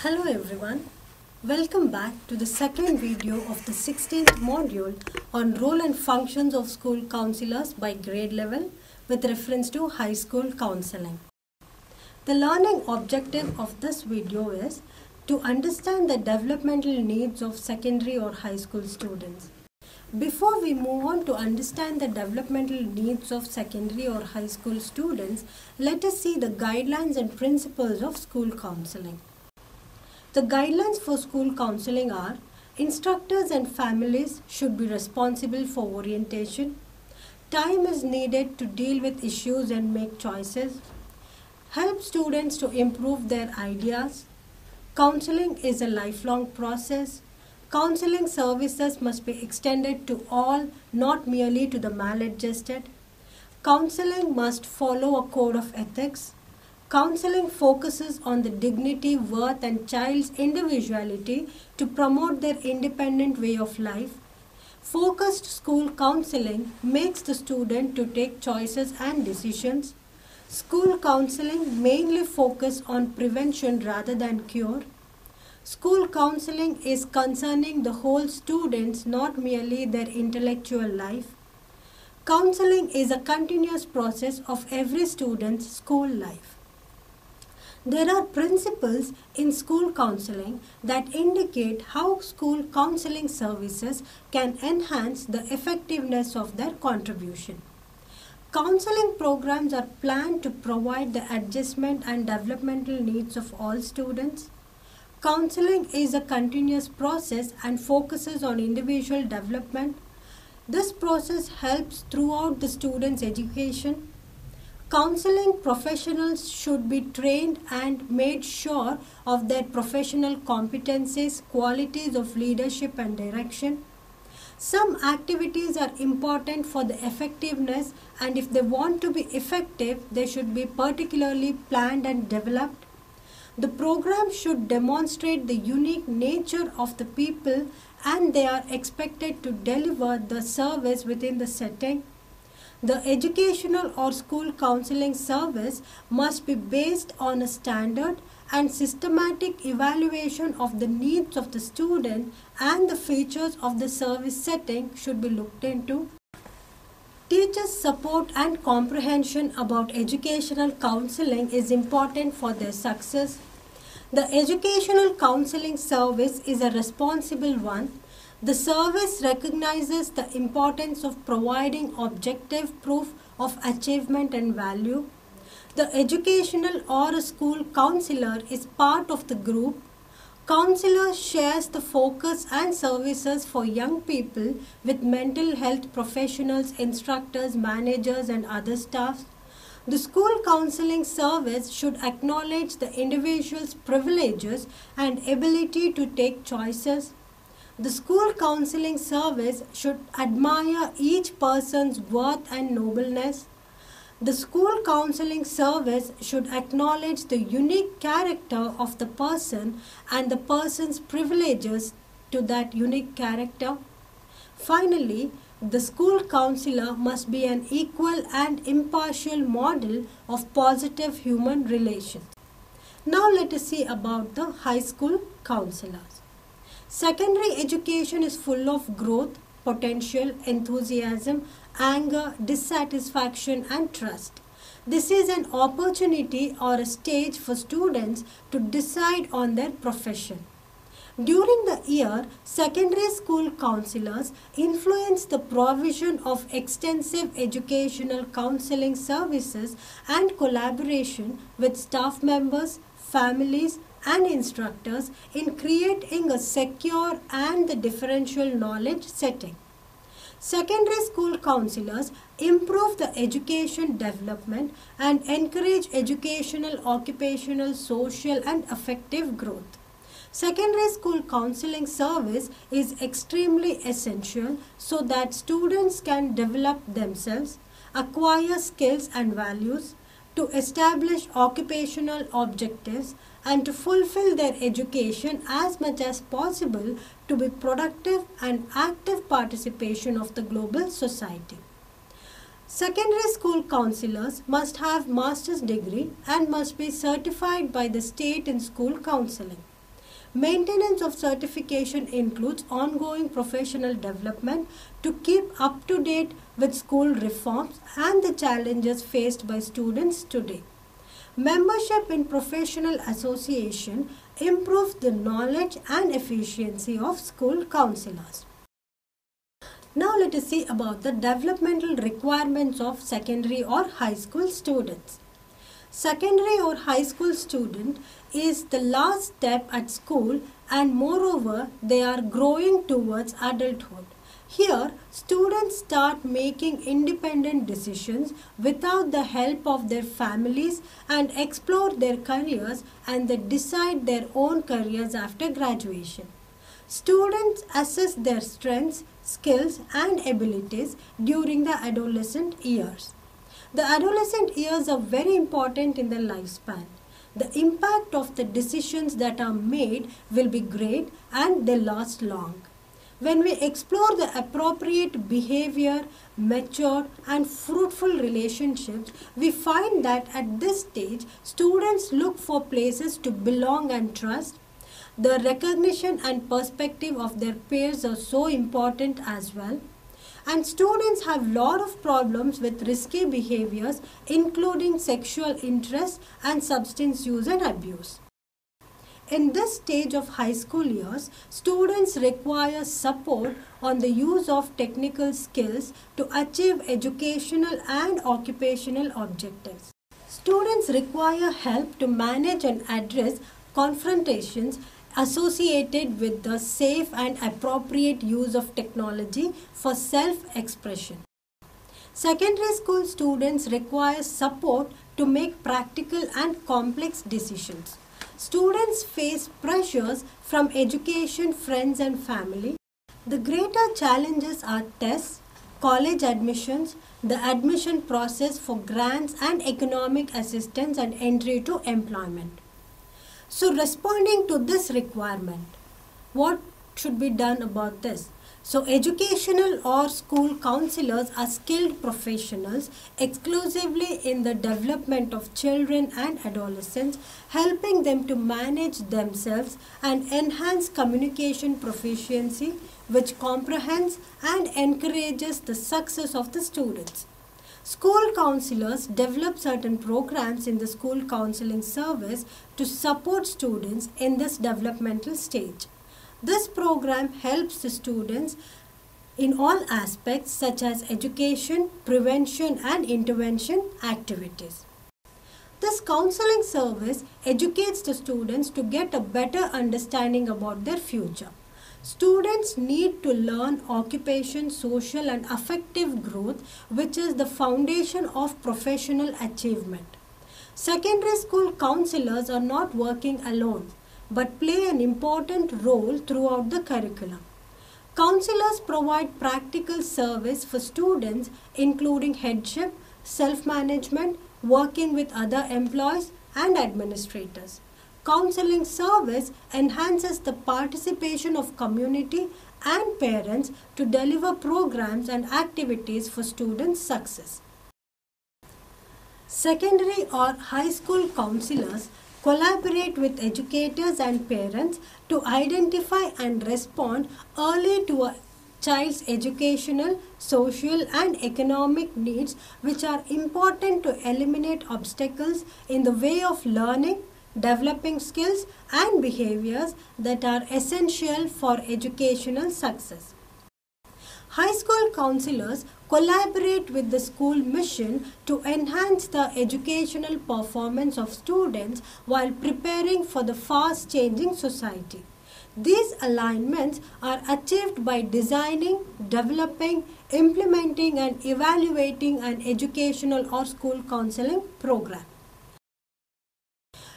Hello everyone, welcome back to the second video of the 16th module on role and functions of school counselors by grade level with reference to high school counseling. The learning objective of this video is to understand the developmental needs of secondary or high school students. Before we move on to understand the developmental needs of secondary or high school students, let us see the guidelines and principles of school counseling. The guidelines for school counseling are: instructors and families should be responsible for orientation. Time is needed to deal with issues and make choices. Help students to improve their ideas. Counseling is a lifelong process. Counseling services must be extended to all, not merely to the maladjusted. Counseling must follow a code of ethics. Counseling focuses on the dignity, worth, and child's individuality to promote their independent way of life. Focused school counseling makes the student to take choices and decisions. School counseling mainly focuses on prevention rather than cure. School counseling is concerning the whole students, not merely their intellectual life. Counseling is a continuous process of every student's school life. There are principles in school counseling that indicate how school counseling services can enhance the effectiveness of their contribution. Counseling programs are planned to provide the adjustment and developmental needs of all students. Counseling is a continuous process and focuses on individual development. This process helps throughout the student's education. Counseling professionals should be trained and made sure of their professional competencies, qualities of leadership and direction. Some activities are important for the effectiveness, and if they want to be effective, they should be particularly planned and developed. The program should demonstrate the unique nature of the people, and they are expected to deliver the service within the setting. The educational or school counseling service must be based on a standard and systematic evaluation of the needs of the student, and the features of the service setting should be looked into. Teachers' support and comprehension about educational counseling is important for their success. The educational counseling service is a responsible one. The service recognizes the importance of providing objective proof of achievement and value. The educational or a school counselor is part of the group. Counselor shares the focus and services for young people with mental health professionals, instructors, managers, and other staff. The school counseling service should acknowledge the individual's privileges and ability to take choices. The school counseling service should admire each person's worth and nobleness. The school counseling service should acknowledge the unique character of the person and the person's privileges to that unique character. Finally, the school counselor must be an equal and impartial model of positive human relations. Now let us see about the high school counselors. Secondary education is full of growth, potential, enthusiasm, anger, dissatisfaction, and trust. This is an opportunity or a stage for students to decide on their profession. During the year, secondary school counselors influence the provision of extensive educational counseling services and collaboration with staff members, families, and instructors in creating a secure and the differential knowledge setting. Secondary school counselors improve the education development and encourage educational, occupational, social, and affective growth. Secondary school counseling service is extremely essential so that students can develop themselves, acquire skills and values, to establish occupational objectives, and to fulfill their education as much as possible to be productive and active participation of the global society. Secondary school counselors must have master's degree and must be certified by the state in school counseling. Maintenance of certification includes ongoing professional development to keep up to date with school reforms and the challenges faced by students today. Membership in professional association improves the knowledge and efficiency of school counselors. Now let us see about the developmental requirements of secondary or high school students. Secondary or high school student is the last step at school, and moreover they are growing towards adulthood. Here, students start making independent decisions without the help of their families and explore their careers, and they decide their own careers after graduation. Students assess their strengths, skills and abilities during the adolescent years. The adolescent years are very important in their lifespan. The impact of the decisions that are made will be great and they last long. When we explore the appropriate behavior, mature and fruitful relationships, we find that at this stage, students look for places to belong and trust. The recognition and perspective of their peers are so important as well. And students have a lot of problems with risky behaviors, including sexual interest and substance use and abuse. In this stage of high school years, students require support on the use of technical skills to achieve educational and occupational objectives. Students require help to manage and address confrontations associated with the safe and appropriate use of technology for self-expression. Secondary school students require support to make practical and complex decisions. Students face pressures from education, friends and family. The greater challenges are tests, college admissions, the admission process for grants and economic assistance and entry to employment. So responding to this requirement, what should be done about this? So educational or school counselors are skilled professionals exclusively in the development of children and adolescents, helping them to manage themselves and enhance communication proficiency, which comprehends and encourages the success of the students. School counselors develop certain programs in the school counseling service to support students in this developmental stage. This program helps the students in all aspects such as education, prevention and intervention activities. This counseling service educates the students to get a better understanding about their future. Students need to learn occupation, social and affective growth, which is the foundation of professional achievement. Secondary school counselors are not working alone, but play an important role throughout the curriculum. Counselors provide practical service for students, including headship, self-management, working with other employees and administrators. Counseling service enhances the participation of community and parents to deliver programs and activities for students' success. Secondary or high school counselors collaborate with educators and parents to identify and respond early to a child's educational, social and economic needs, which are important to eliminate obstacles in the way of learning, developing skills and behaviors that are essential for educational success. High school counselors collaborate with the school mission to enhance the educational performance of students while preparing for the fast-changing society. These alignments are achieved by designing, developing, implementing and evaluating an educational or school counseling program.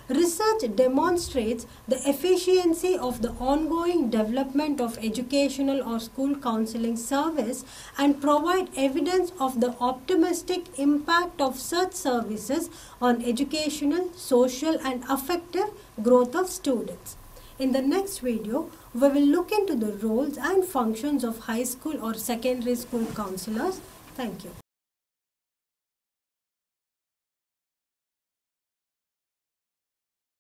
Research demonstrates the efficiency of the ongoing development of educational or school counseling service and provide evidence of the optimistic impact of such services on educational, social and affective growth of students. In the next video, we will look into the roles and functions of high school or secondary school counselors. Thank you.